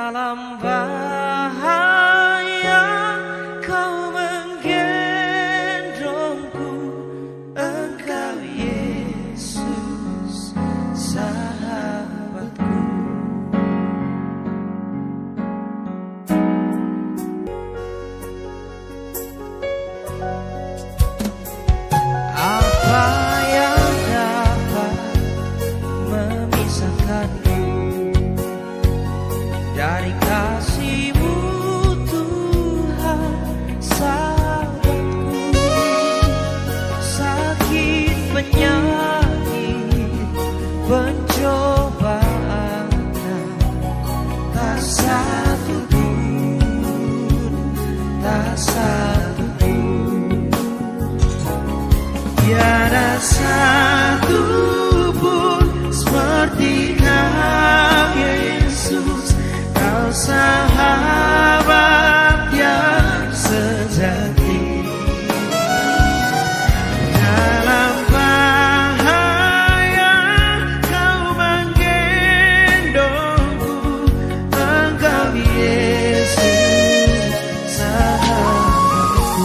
Dalam bahaya kau menggendongku, Engkau Yesus sahabatku. Apa yang dapat memisahkanku dari kasih-Mu, Tuhan sahabatku? Sakit, penyakit, pencobaan, tak satu pun, tak satu pun, tiada satu pun seperti Kau Yesus. Kau sahabat yang sejati. Dalam bahaya Kau menggendongku, Engkau Yesus sahabatku.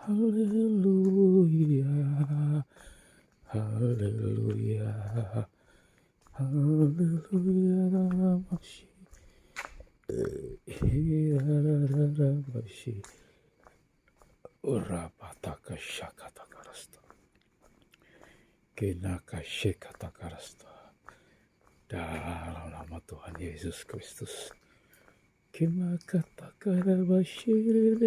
Haleluya, haleluya, haleluya, masih urapataka syakata karasta, kenaka syakata karasta. Dalam nama Tuhan Yesus Kristus, kimakata karabashir.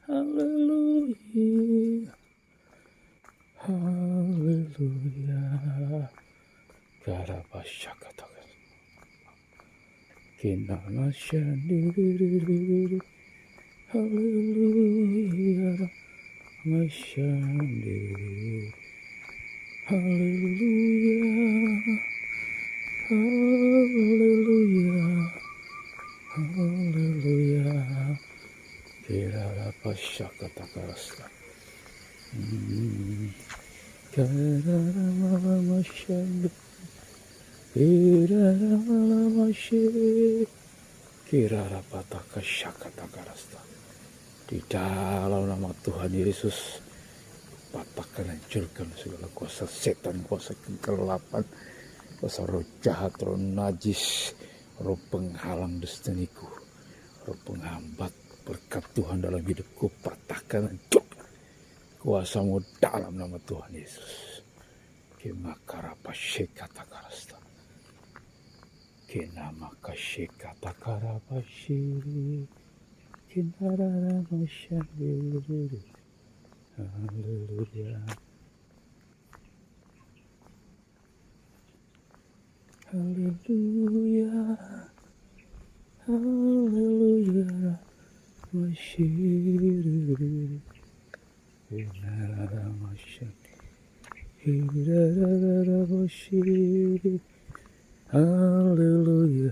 Haleluya, haleluya, karabashakata, kinamasyandiri, haleluya, masyandiri, haleluya, haleluya, haleluya. Kirara pasyakata karasta. Kirara masyanda. Kirara masyi. Kirara pataka syakata karasta. Di dalam nama Tuhan Yesus, patahkan, hancurkan segala kuasa setan, kuasa kegelapan, kuasa roh jahat, roh najis, roh penghalang destiniku, roh penghambat berkat Tuhan dalam hidupku. Patahkan, hancurkan kuasa-Mu dalam nama Tuhan Yesus. Kimakarapa syekata karasta, kinamaka syekata karapa syiri, kinarara masyandiri. Haleluya, haleluya, haleluya, masyiri, kinarara masyandiri, kinarara masyiri. Haleluya,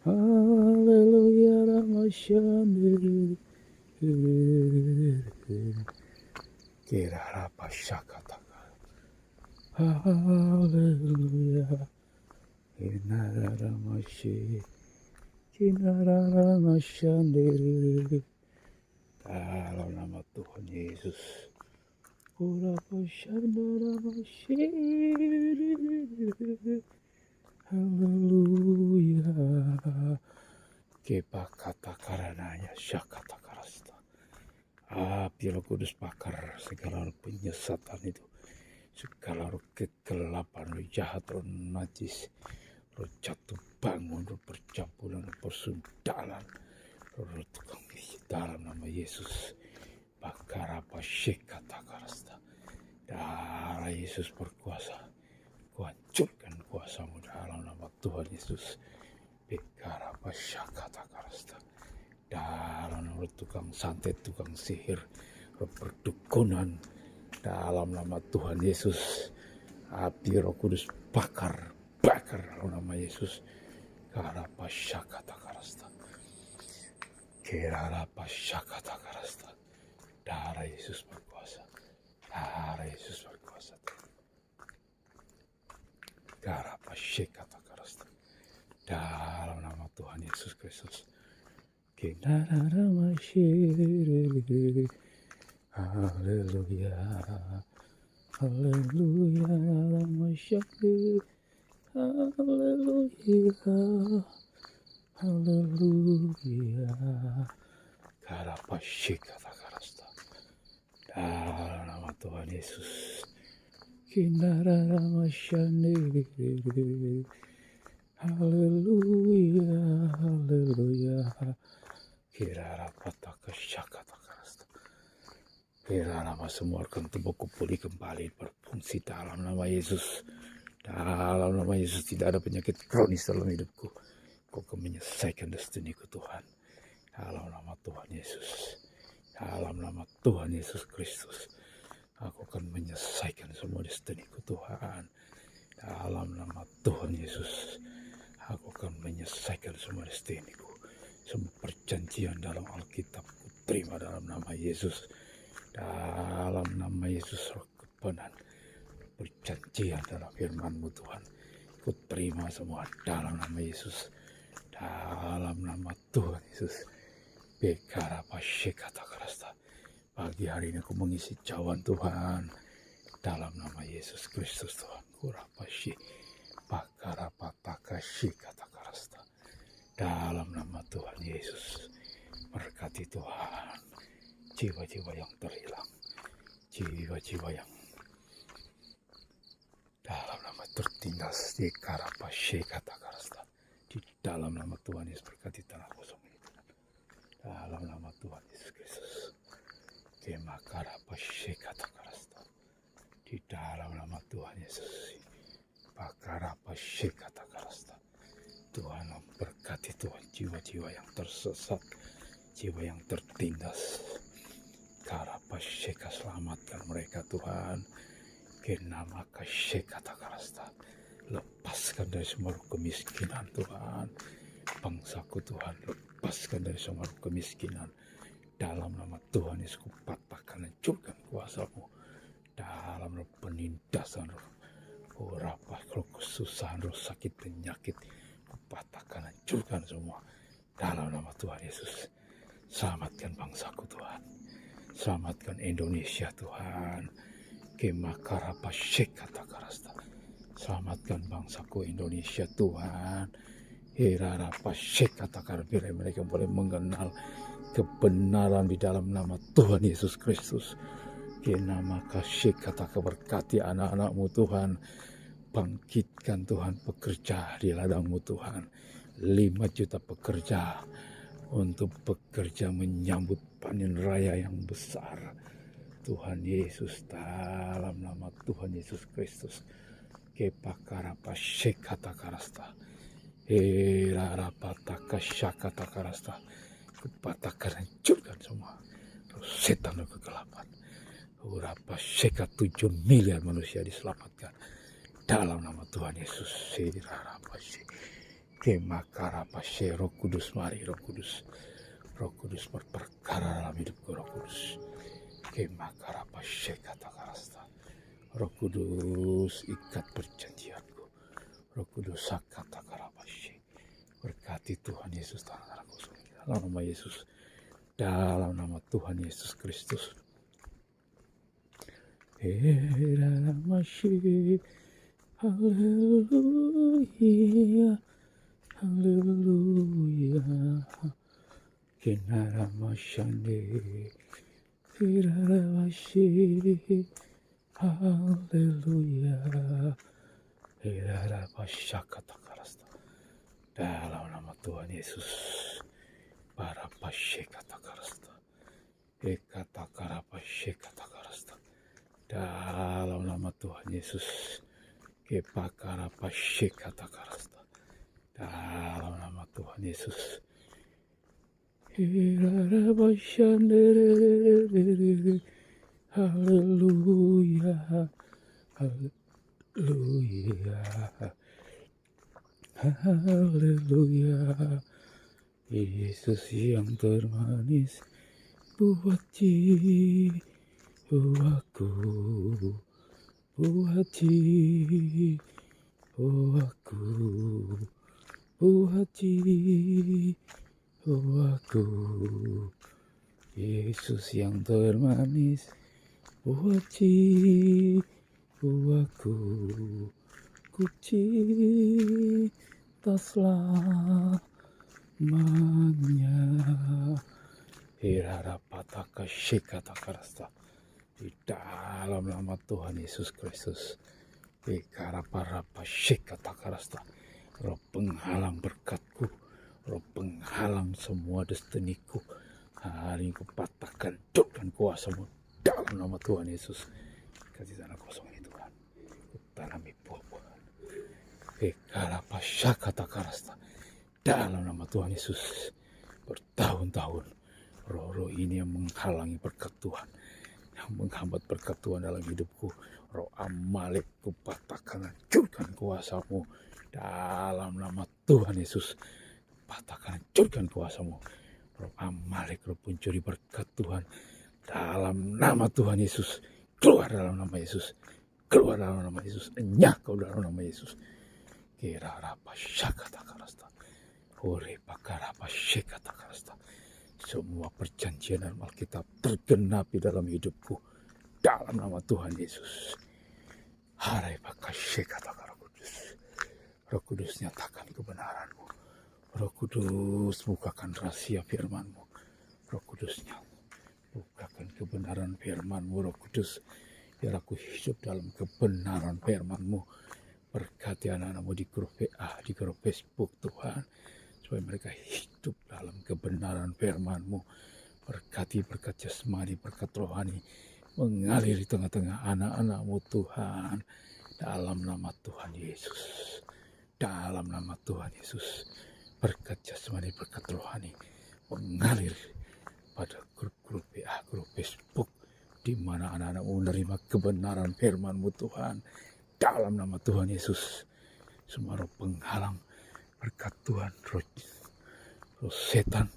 haleluya, masyandiri. Kirara pasyakata, haleluya, kinarara masyi, kinarara masyandiri. Dalam nama Tuhan Yesus, ura pasyandara masyi, haleluya. Kepakata karananya syakata karasta. Api Roh Kudus bakar segala penyesatan itu, segala roh kegelapan, roh jahat, roh najis, roh jatuh bangun, roh percampuran, roh persundalan, roh tukang dalam nama Yesus. Bakar apa syekata karasta. Darah Yesus berkuasa. Kuhancurkan kuasa-Mu dalam nama Tuhan Yesus. Bekara pasyakata karasta. dalam nama tukang santet, tukang sihir, roh perdukunan, dalam nama Tuhan Yesus, api Roh Kudus bakar dalam nama Yesus. Karapa syakata karasta, kerapa syakata karasta. Darah Yesus berkuasa, darah Yesus berkuasa. Karapa syakata karasta, dalam nama Tuhan Yesus Kristus. Kenara masyiri, haleluya, haleluya, masyiri, haleluya, haleluya. Karapashikata karasta, dalam nama Tuhan Yesus. Kinara masyiri, haleluya, haleluya. Kirara pataka syakata karasta. Kirara semua organ tubuhku pulih kembali berfungsi dalam nama Yesus. Dalam nama Yesus tidak ada penyakit kronis dalam hidupku. Kau akan menyelesaikan destiniku Tuhan. Dalam nama Tuhan Yesus. Dalam nama Tuhan Yesus Kristus. Aku akan menyelesaikan semua destiniku Tuhan. Dalam nama Tuhan Yesus. Aku akan menyelesaikan semua destiniku. Semua perjanjian dalam Alkitab ku terima dalam nama Yesus. Dalam nama Yesus roh kebenaran. Perjanjian dalam firman-Mu Tuhan. Ku terima semua dalam nama Yesus. Dalam nama Tuhan Yesus. Bekara pasyekata karasta. Pagi hari ini aku mengisi cawan Tuhan. Dalam nama Yesus Kristus Tuhan. Kurapasyi. Bakara pataka syekata karasta. Dalam nama Tuhan Yesus. Berkati Tuhan. Jiwa-jiwa yang terhilang. Jiwa-jiwa yang dalam nama tertindas di karapasye kata karasta. Di dalam nama Tuhan Yesus berkati tanah kosong ini. Dalam nama Tuhan Yesus Kristus. Kema karapasye kata karasta. Di dalam nama Tuhan Yesus. Pakarapasye kata karasta. Tuhan berkati Tuhan jiwa-jiwa yang tersesat. Jiwa yang tertindas. Karapasye selamatkan mereka Tuhan. Kenama kasih kata karasta. Lepaskan dari semua kemiskinan Tuhan. Bangsaku Tuhan, lepaskan dari semua kemiskinan. Dalam nama Tuhan Yesus ku patahkan hancurkan kuasa-Mu. Dalam roh penindasan, roh rapah, roh kesusahan, roh sakit penyakit. Ku patahkan hancurkan semua. Dalam nama Tuhan Yesus. Selamatkan bangsaku Tuhan. Selamatkan Indonesia Tuhan. Kemakarapasye kata karasta. Selamatkan bangsaku Indonesia Tuhan. Hirarapasye kata karasta. Mereka boleh mengenal kebenaran di dalam nama Tuhan Yesus Kristus. Kenama kasih kata berkati anak-anak-Mu Tuhan. Bangkitkan Tuhan pekerja di ladang-Mu Tuhan. 5 juta pekerja untuk bekerja menyambut panen raya yang besar. Tuhan Yesus dalam nama Tuhan Yesus Kristus. Kepakarapasye kata karasta. Hirarapataka syakata karasta. Kupatahkan hancurkan semua setan dan kegelapan. Urapasye 7 miliar manusia diselamatkan dalam nama Tuhan Yesus. Hirarapasye. Kemakarapasye Roh Kudus mari Roh Kudus. Roh Kudus berperkara dalam hidupku Roh Kudus. Kemakarapasye kata karasta. Roh Kudus ikat perjanjianku. Roh Kudus sakata karapasye. Berkati Tuhan Yesus tanah kosong. Dalam nama Yesus. Dalam nama Tuhan Yesus Kristus. Haleluya. Haleluya. Haleluya. Kenara masyande. Hirarapasye. Haleluya. Hirarapasye kata karasta. Dalam nama Tuhan Yesus. Parapasye kata karasta. Ekata karapasye kata karasta. Dalam nama Tuhan Yesus. Kepakarapasye kata karasta. Dalam nama Tuhan Yesus. Haleluya, haleluya, haleluya. Yesus yang termanis buat jiwaku, buat jiwaku, buat jiwaku. Yesus yang termanis buat jiwaku, ku cinta selamanya. Hirarapataka shikatakarasta. Di dalam nama Tuhan Yesus Kristus. Ikaraparapa shikatakarasta. Roh penghalang berkatku, roh penghalang semua destiniku, hari ini kupatahkan dan kuasamu dalam nama Tuhan Yesus. Kasih tanah kosong ini Tuhan, kutanami buah-buahan. Ikarapa shakatakarasta. Dalam nama Tuhan Yesus, bertahun-tahun roh-roh ini yang menghalangi berkat Tuhan, yang menghambat berkat Tuhan dalam hidupku, roh Amalek kupatahkan, hancurkan kuasamu dalam nama Tuhan Yesus. Patahkan, hancurkan kuasamu, roh Amalek, roh pencuri berkat Tuhan, dalam nama Tuhan Yesus. Keluar dalam nama Yesus, keluar dalam nama Yesus, enyah kau dalam nama Yesus. Kira rapa syakatakarasta, ore pakarapa syakatakarasta. Semua perjanjian dalam Alkitab tergenapi dalam hidupku dalam nama Tuhan Yesus. Harai pakasykatakan Roh Kudus. Roh Kudus nyatakan kebenaran-Mu. Roh Kudus bukakan rahasia firman-Mu. Roh Kudusnya bukakan kebenaran firman-Mu. Roh Kudus, biar aku hidup dalam kebenaran firman-Mu. Berkati anak-anak-Mu di grup WA, di grup Facebook Tuhan, supaya mereka hidup dalam kebenaran firman-Mu. Berkati berkat jasmani, berkat rohani mengalir di tengah-tengah anak-anak-Mu Tuhan, dalam nama Tuhan Yesus. Dalam nama Tuhan Yesus, berkat jasmani, berkat rohani mengalir pada grup-grup WA, grup Facebook, di mana anak-anak-Mu menerima kebenaran firman-Mu Tuhan, dalam nama Tuhan Yesus. Semua roh penghalang berkat Tuhan, roh setan,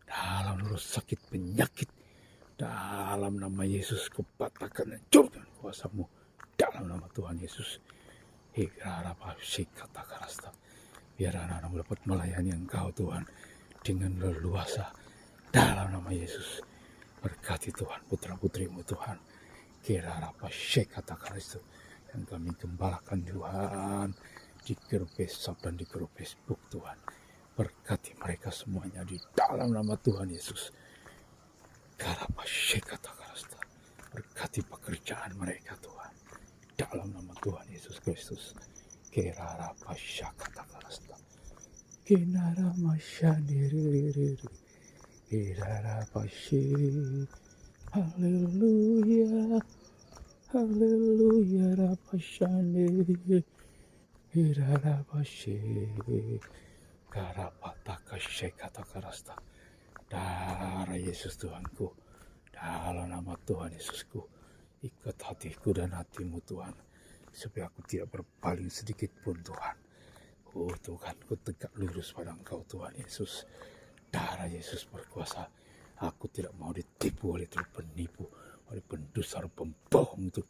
dalam roh sakit penyakit, dalam nama Yesus kupatahkan, hancurkan kuasa-Mu dalam nama Tuhan Yesus. Biar anak-anak dapat melayani Engkau Tuhan dengan leluasa dalam nama Yesus. Berkati Tuhan putra-putrimu Tuhan, yang kami gembalakan Tuhan di grup WhatsApp dan di grup Facebook Tuhan. Berkati mereka semuanya di dalam nama Tuhan Yesus. Berkati pekerjaan mereka Tuhan, dalam nama Tuhan Yesus Kristus. Haleluya, haleluya, rapashane, hirarapashe, karapatakasyekatakarasta. Darah Yesus Tuhanku, dalam nama Tuhan Yesusku, ikat hatiku dan hatimu Tuhan, supaya aku tidak berpaling sedikit pun Tuhan. Oh Tuhan, ku tegak lurus pada Engkau Tuhan Yesus. Darah Yesus berkuasa. Aku tidak mau ditipu oleh penipu, oleh pendusta, pembohong itu.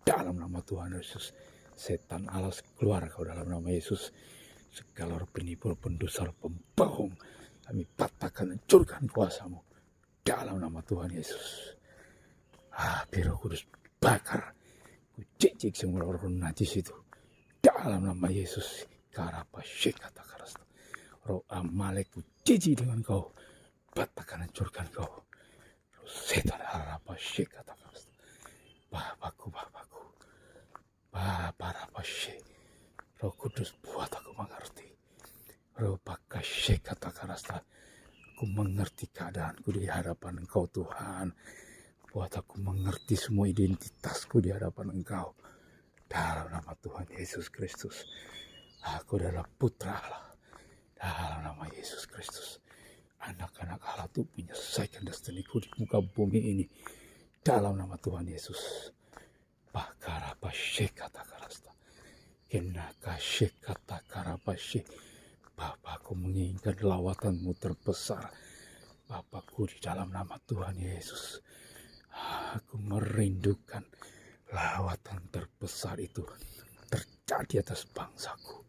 Dalam nama Tuhan Yesus, setan alas keluar kau dalam nama Yesus. Segala penipu, pendusta, pembohong, kami patahkan, hancurkan kuasa-Mu dalam nama Tuhan Yesus. Biar Roh Kudus bakar, ku cicik semua roh najis itu dalam nama Yesus. Karapasyekatakarasta, roh Amalek ku cicik dengan Kau, patahkan, hancurkan Kau. Roh setan harapasyekatakarasta. Bapakku, Bapa rapasye, Roh Kudus buat aku mengerti. Roh pakasyekatakarasta, aku mengerti keadaanku di hadapan Engkau Tuhan. Buat aku mengerti semua identitasku di hadapan Engkau. Dalam nama Tuhan Yesus Kristus, aku adalah putra Allah. Dalam nama Yesus Kristus, anak-anak Allah untuk menyelesaikan destiniku di muka bumi ini. Dalam nama Tuhan Yesus. Bakarapashe katakarasta. Kenakashe katakarapashe. Bapakku menginginkan lawatanmu terbesar. Bapakku, di dalam nama Tuhan Yesus. Aku merindukan lawatan terbesar itu terjadi atas bangsaku.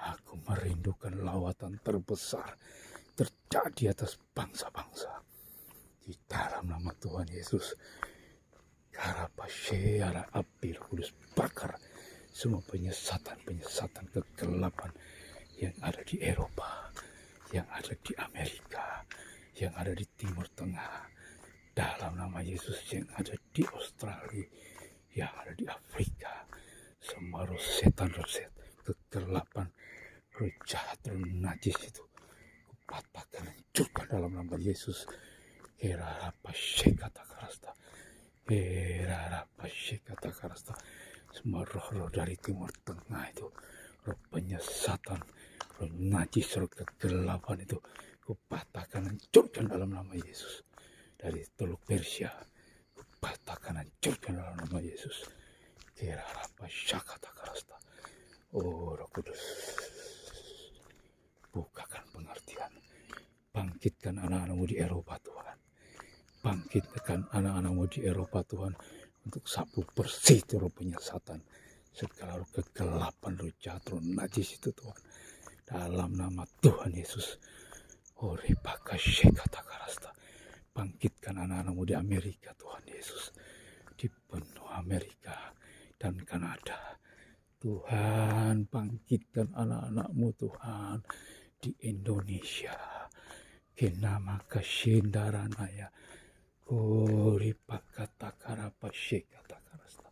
Aku merindukan lawatan terbesar terjadi atas bangsa-bangsa. Di dalam nama Tuhan Yesus. Karapashe ala api Roh Kudus bakar semua penyesatan kegelapan yang ada di Eropa, yang ada di Amerika, yang ada di Timur Tengah. Dalam nama Yesus, yang ada di Australia, yang ada di Afrika. Semua roh setan kegelapan, roh jahat, roh najis itu kupatahkan, hancurkan dalam nama Yesus. Kerapashe katakarasta. Kerapashe katakarasta. Semua roh-roh dari Timur Tengah itu, roh penyesatan, roh najis, roh kegelapan itu kupatahkan, hancurkan dalam nama Yesus. Dari Teluk Persia kupatahkan, hancurkan dalam nama Yesus. Kerapashe katakarasta. Oh Roh Kudus, bukakan pengertian. Bangkitkan anak-anakmu di Eropa Tuhan. Bangkitkan anak-anakmu di Eropa Tuhan. Untuk sapu bersih roh penyesatan. Segala roh kegelapan, roh jahat, roh najis itu Tuhan. Dalam nama Tuhan Yesus. Orepakashe katakarasta. Bangkitkan anak-anakmu di Amerika Tuhan Yesus. Di benua Amerika dan Kanada. Tuhan, bangkitkan anak-anakmu Tuhan. Di Indonesia. Kenama kashindaranaya. Koripakatakarapashe katakarasta.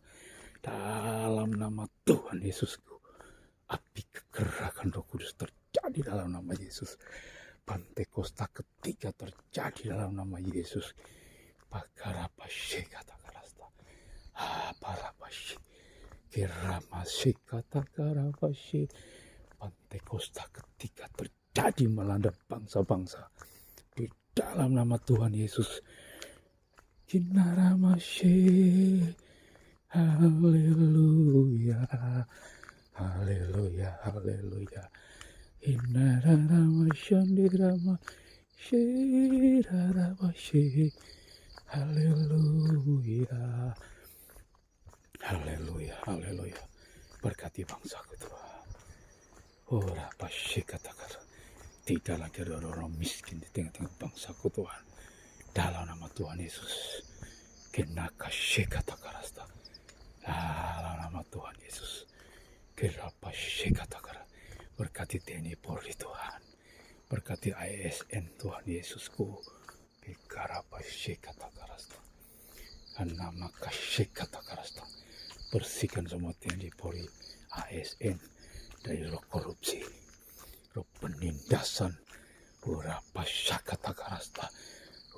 Dalam nama Tuhan Yesusku. Api kegerakan Roh Kudus terjadi dalam nama Yesus. Pantekosta ketiga terjadi dalam nama Yesus. Pakarapashe katakarasta. Parapashe. Kiramashe katakarapashe. Pantekosta ketiga terjadi melanda bangsa-bangsa. Di dalam nama Tuhan Yesus. Kinaramashe. Haleluya. Haleluya. Haleluya. Inararamashandiramashi. Haleluya. Haleluya. Haleluya. Berkati bangsaku Tuhan. Ora pashe katakan. Tidak lagi ada orang miskin di tengah-tengah bangsaku Tuhan. Dalam nama Tuhan Yesus. Kenakashe katakarasta. Dalam nama Tuhan Yesus. Kerapashe katakara. Berkati TNI Polri Tuhan. Berkati ASN Tuhan Yesusku. Kerapashe katakarasta. Nama kashe katakarasta. Bersihkan semua TNI Polri, ASN dari roh korupsi, roh penindasan, urapasha katakarasta.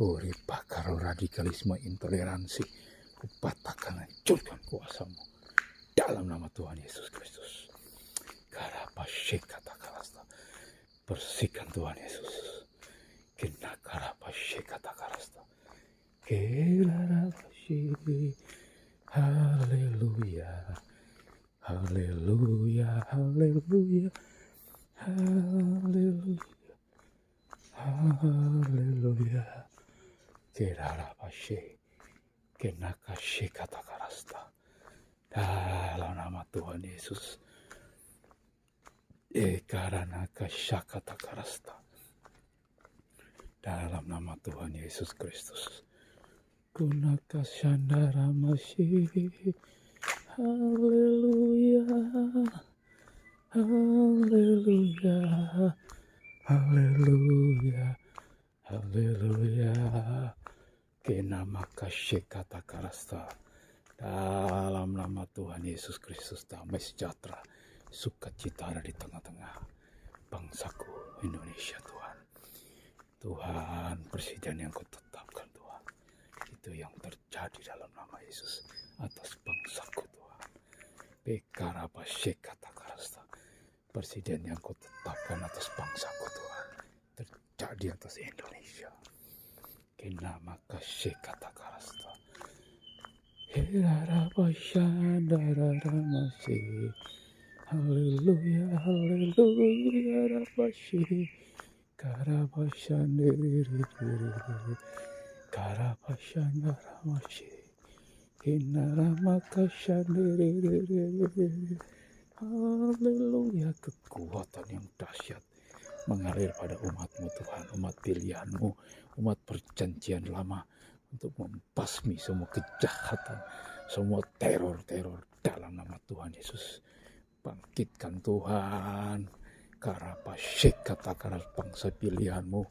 Uri bakar radikalisme, intoleransi, kupatahkan, hancurkan kuasamu dalam nama Tuhan Yesus Kristus. Karapashe katakarasta. Bersihkan Tuhan Yesus. Kena karapashe katakarasta. Kerapashe. Haleluya. Haleluya. Haleluya. Haleluya. Haleluya. Kerapashe. Kenakashe katakarasta. Dalam nama Tuhan Yesus. Ekaranakasha katakarasta. Dalam nama Tuhan Yesus Kristus. Kunakashandaramasi. Haleluya. Haleluya. Haleluya. Haleluya. Kenamakashe katakarasta. Dalam nama Tuhan Yesus Kristus, damai sejahtera, sukacita ada di tengah-tengah bangsaku Indonesia Tuhan. Tuhan, presiden yang Kau tetapkan Tuhan, itu yang terjadi dalam nama Yesus atas bangsaku Tuhan. Bekarapashe katakarasta. Presiden yang Kau tetapkan atas bangsaku Tuhan, terjadi atas Indonesia. Kenama kasih kata karasta. Herara pashandara masih. Haleluya, haleluya, rapashi. Karapashandiri, karapashandara masih. Hinarama kashandiri. Haleluya, kekuatan yang dahsyat mengalir pada umat-Mu Tuhan, umat pilihan-Mu, umat perjanjian lama, untuk membasmi semua kejahatan, semua teror-teror dalam nama Tuhan Yesus. Bangkitkan Tuhan, Karapasyek katakan bangsa pilihan-Mu,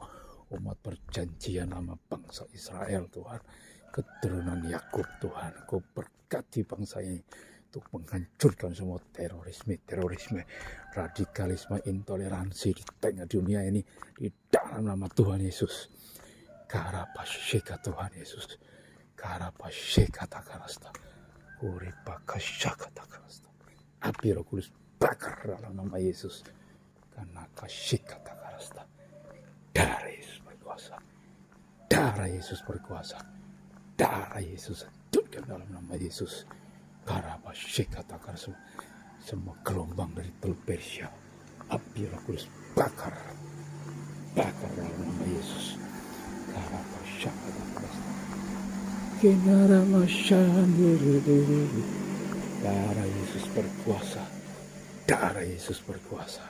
umat perjanjian lama, bangsa Israel Tuhan, keturunan Yakub Tuhan. Kau berkati bangsa ini untuk menghancurkan semua terorisme, radikalisme, intoleransi di tengah dunia ini di dalam nama Tuhan Yesus. Karapasyeka Tuhan Yesus. Karapasyeka takarasta. Uripakasyaka takarasta. Api Roh Kudus bakar dalam nama Yesus. Karena kasyeka takarasta. Darah Yesus berkuasa. Darah Yesus berkuasa. Darah Yesus hancurkan dalam nama Yesus. Karapasyeka takarasta. Semua gelombang dari Teluk Persia, api Roh Kudus bakar dalam nama Yesus. Karapasyaka takarasta. Kenaramashandiri. Darah Yesus berkuasa. Darah Yesus berkuasa.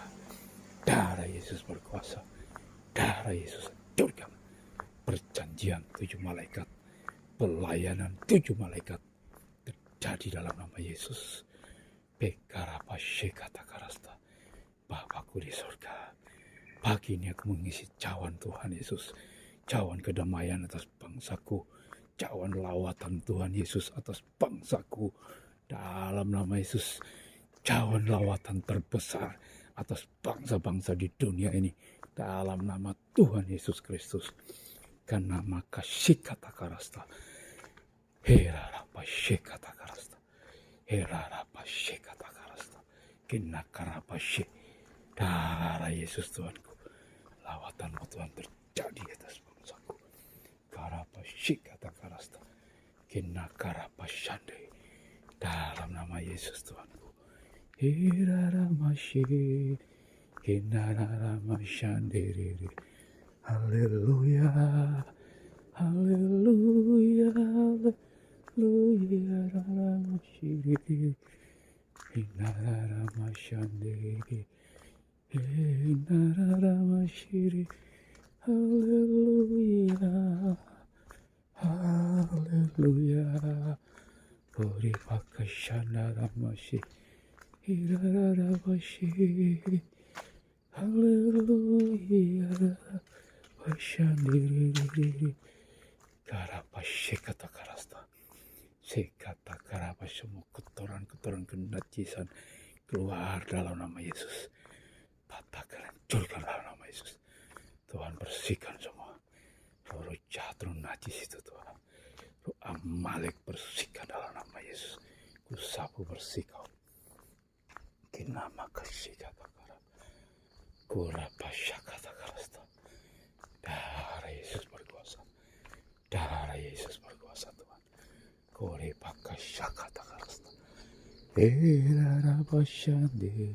Darah Yesus berkuasa. Darah Yesus hancurkan perjanjian 7 malaikat, pelayanan 7 malaikat terjadi dalam nama Yesus. Bekarapasyeka takarasta. Bapakku di surga, pagi ini aku mengisi cawan Tuhan Yesus, cawan kedamaian atas bangsaku, cawan lawatan Tuhan Yesus atas bangsaku dalam nama Yesus, cawan lawatan terbesar atas bangsa-bangsa di dunia ini dalam nama Tuhan Yesus Kristus. Karena maka syikata karasta, herara pasyeka takarasta, herara pasyeka takarasta, kinakarapa syek. Darah Yesus Tuhanku, lawatanmu Tuhan terjadi atas bangsaku. Karapa syeka takarasta, kinakarapa syande. Dalam nama Yesus Tuhanku. Hirara masyi, kinara mashandiri. Haleluya, haleluya, haleluya, rara masyi, kinara mashandiri, kinara masyi. Haleluya, haleluya. Ori pakashana ramashi, hirara mashi, haleluya, pashandiri, karapashi kata karasta, sekata karapas, semua kotoran-kotoran kenajisan keluar dalam nama Yesus, patahkan, hancurkan dalam nama Yesus. Tuhan bersihkan semua roh jahat, roh najis itu Tuhan. Roh Amalek bersihkan dalam nama Yesus. Ku sapu bersih kau. Kinama kasih kata kara. Kurapasya kata karasta. Darah Yesus berkuasa. Darah Yesus berkuasa Tuhan. Kuripakasya kata karasta. Erarapasyande.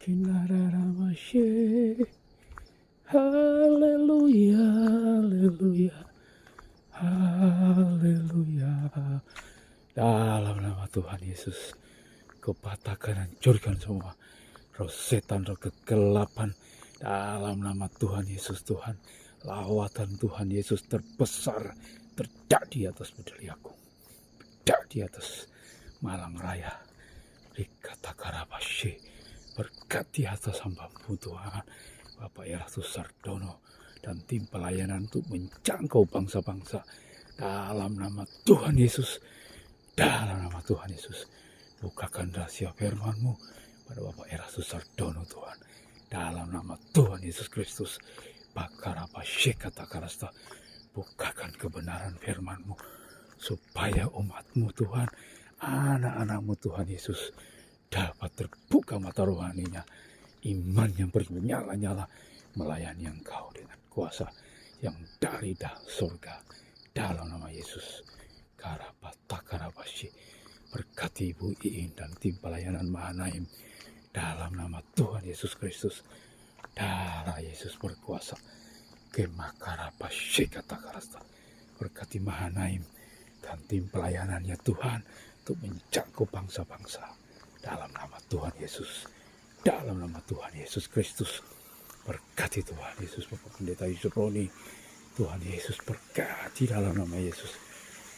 Kinararamasye. Haleluya, haleluya. Haleluya. Dalam nama Tuhan Yesus, Kau patahkan, hancurkan semua roh setan, roh kegelapan. Dalam nama Tuhan Yesus Tuhan, lawatan Tuhan Yesus terbesar terjadi atas Bedeli Agung, terjadi atas Malang Raya. Rikata Karabashi, berkati atas hamba-Mu Tuhan, Bapak Eratus Sardono, dan tim pelayanan untuk menjangkau bangsa-bangsa dalam nama Tuhan Yesus. Dalam nama Tuhan Yesus, bukakan rahasia firman-Mu pada Bapak Eratus Sardono Tuhan. Dalam nama Tuhan Yesus Kristus, Bakarapa Syekata Karasta, bukakan kebenaran firman-Mu supaya umat-Mu Tuhan, anak-anak-Mu Tuhan Yesus, dapat terbuka mata rohaninya, iman yang bernyala-nyala melayani Engkau dengan kuasa yang dari surga dalam nama Yesus. Karapatakarabasyi, berkati Ibu Iin dan tim pelayanan Mahanaim dalam nama Tuhan Yesus Kristus. Darah Yesus berkuasa. Kemakarabasyi katakarasta, berkati Mahanaim dan tim pelayanannya Tuhan untuk menjangkau bangsa-bangsa dalam nama Tuhan Yesus. Dalam nama Tuhan Yesus Kristus, berkati Tuhan Yesus Bapak Pendeta Yusuf Roni. Tuhan Yesus berkati dalam nama Yesus.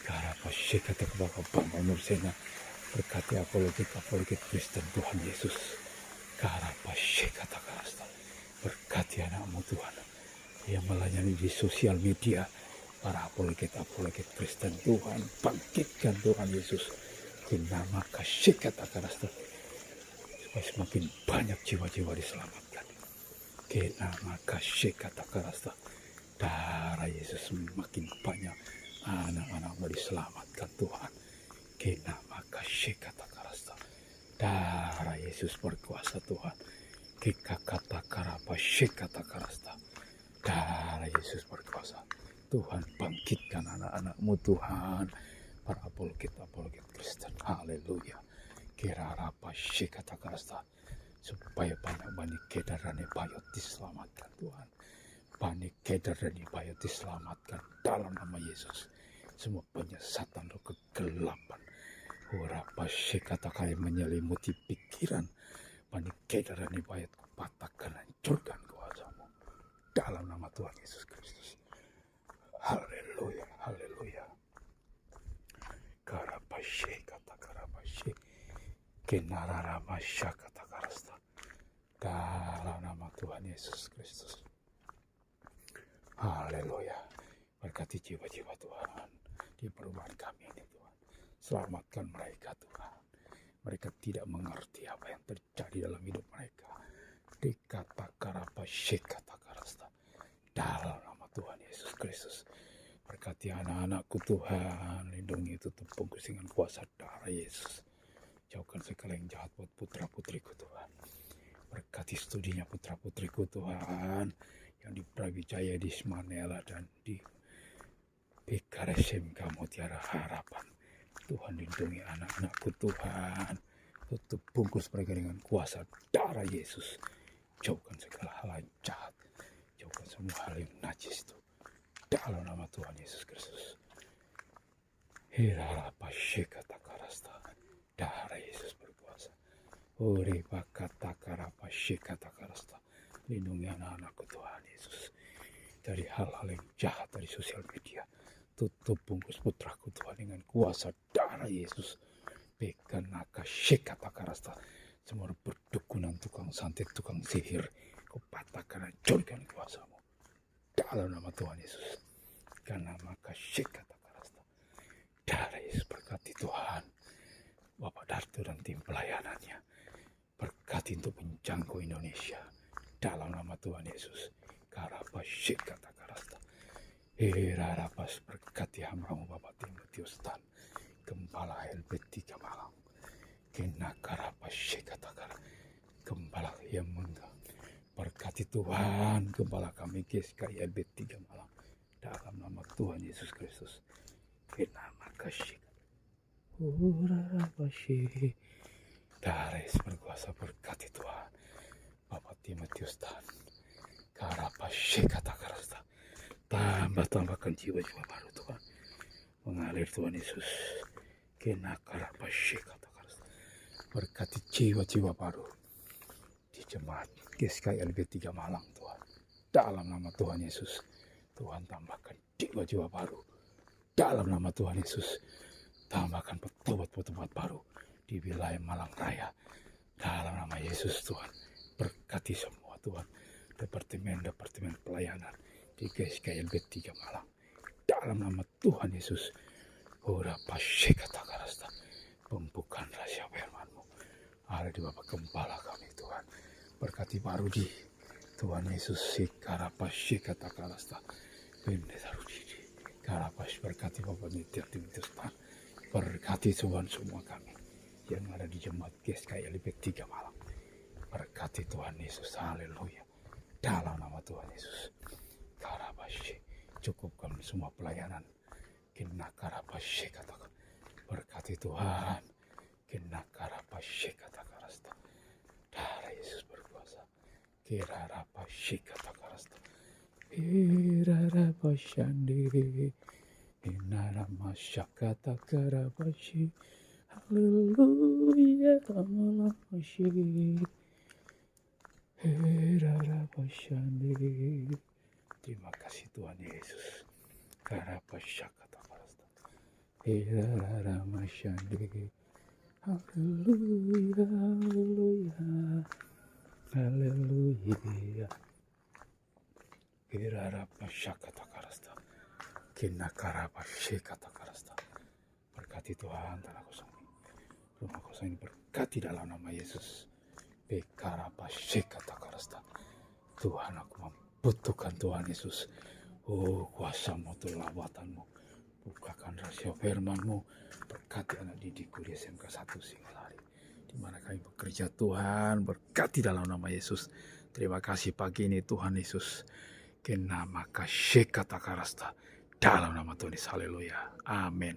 Karapasyi kata Bapak Bambang Nursena, berkati apologet Kristen Tuhan Yesus. Karapasyi kata Karasta, berkati anakmu Tuhan yang melayani di sosial media, para apologet Kristen Tuhan, bangkitkan Tuhan Yesus. Nama kasih kata Karasta, supaya semakin banyak jiwa-jiwa diselamatkan. Nama kasih kata Karasta, darah Yesus semakin banyak anak-anakmu diselamatkan Tuhan. Nama kasih kata Karasta, darah Yesus berkuasa Tuhan. Kata Karapasyi kata Karasta, darah Yesus berkuasa Tuhan. Bangkitkan anak-anakmu Tuhan, para apologet Kristen. Haleluya. Kirarapasyi kata Karasta, supaya banyak kedar dan bayot diselamatkan Tuhan. Banyak kedar dan bayot diselamatkan dalam nama Yesus. Semua penyesatan roh kegelapan, urapasyi kata kaya menyelimuti pikiran, banyak kedar dan bayot patahkan, hancurkan kuasamu dalam nama Tuhan Yesus Kristus. Haleluya, haleluya. Karapasyi kata Karapasyi, Kenaramasya kata Karasta, dalam nama Tuhan Yesus Kristus. Haleluya. Berkati jiwa-jiwa Tuhan di perubahan kami ini Tuhan. Selamatkan mereka Tuhan. Mereka tidak mengerti apa yang terjadi dalam hidup mereka. Dikata Karapasyi kata Karasta, dalam nama Tuhan Yesus Kristus. Berkati anak-anakku Tuhan, lindungi tutup bungkus dengan kuasa darah Yesus. Jauhkan segala yang jahat buat putra-putriku Tuhan. Berkati studinya putra-putriku Tuhan, yang di Brawijaya, di Manila, dan di PKRSMK Mutiara Harapan. Tuhan lindungi anak-anakku Tuhan. Tutup bungkus mereka dengan kuasa darah Yesus. Jauhkan segala hal yang jahat. Jauhkan semua hal yang najis itu. Dalam nama Tuhan Yesus Kristus. Hirarapasyi kata Karasta, darah Yesus berkuasa. Uripa kata Karapasyi kata Karasta. Lindungi anak-anakku Tuhan Yesus dari hal-hal yang jahat dari sosial media. Tutup bungkus putraku Tuhan dengan kuasa darah Yesus. Bekanakasyi kata Karasta. Semua berdukunan, tukang santet, tukang sihir, kau patahkan, hancurkan kuasamu dalam nama Tuhan Yesus. Karena maka kata Karasta, darah Yesus berkati Tuhan Bapak Darto dan tim pelayanannya. Berkati untuk menjangkau Indonesia dalam nama Tuhan Yesus. Karapasyi kata Karasta, Hirarapas berkati hamramu Bapak Timotius Tan, Gembala LB3 Malang. Kena Karapasyi kata Karasta, Gembala yang berkati Tuhan Gembala kami GSKI LB3 Malang. Dalam nama Tuhan Yesus Kristus. Nama kasih. Urarapasyi. Darah berkuasa berkati Tuhan. Bapak Timotius Tan. Karapasyi kata Karasta. Tambahkan jiwa-jiwa baru Tuhan. Mengalir Tuhan Yesus. Kena Karapasyi kata Karasta. Berkati jiwa-jiwa baru di jemaat GSKI LB3 Malang Tuhan. Dalam nama Tuhan Yesus. Tuhan tambahkan jiwa-jiwa baru dalam nama Tuhan Yesus. Tambahkan petubat-petubat baru di wilayah Malang Raya dalam nama Yesus Tuhan. Berkati semua Tuhan, departemen pelayanan di GSKI LB3 Malang dalam nama Tuhan Yesus. Urapasyi kata Karasta, pembukaan rahasia firman-Mu ada di Bapak Gembala kami Tuhan. Berkati baru di Tuhan Yesus. Karapasyi kata Karasta, Pendeta Rudi Karapasyi, berkati Bapak Nitya Timotius Tan. Berkati Tuhan semua kami yang ada di jemaat GSKI LB3 Malang. Berkati Tuhan Yesus. Haleluya. Dalam nama Tuhan Yesus. Karapasyi. cukupkan semua pelayanan. Kinakarapashikataka. Berkati Tuhan. Kinakarapashikatakarasta. Darah Yesus berkuasa. Kirarapashikatakarasta. Irarapashandiri. Inaramasakatakarapashik. Haleluya. Tamalapashik. Irarapashandiri. Terima kasih Tuhan Yesus. Karapashakatakarasta. Iraramashandiri. Haleluya, haleluya, haleluya. Kirarapashakatakarasta. Kinakarapashikatakarasta. Berkati Tuhan tanah kosong ini. Rumah kosong ini berkati dalam nama Yesus. Bekarapashikatakarasta. Tuhan, aku membutuhkan Tuhan Yesus. Oh, kuasa-Mu, lawatanmu. Bukakan rahasia firman-Mu. Berkati anak didikku di SMK 1 Singalari. Di mana kami bekerja Tuhan. Berkati dalam nama Yesus. Terima kasih pagi ini Tuhan Yesus. Kenama kasih kata karasta. Dalam nama Tuhan Yesus. Haleluya. Amin.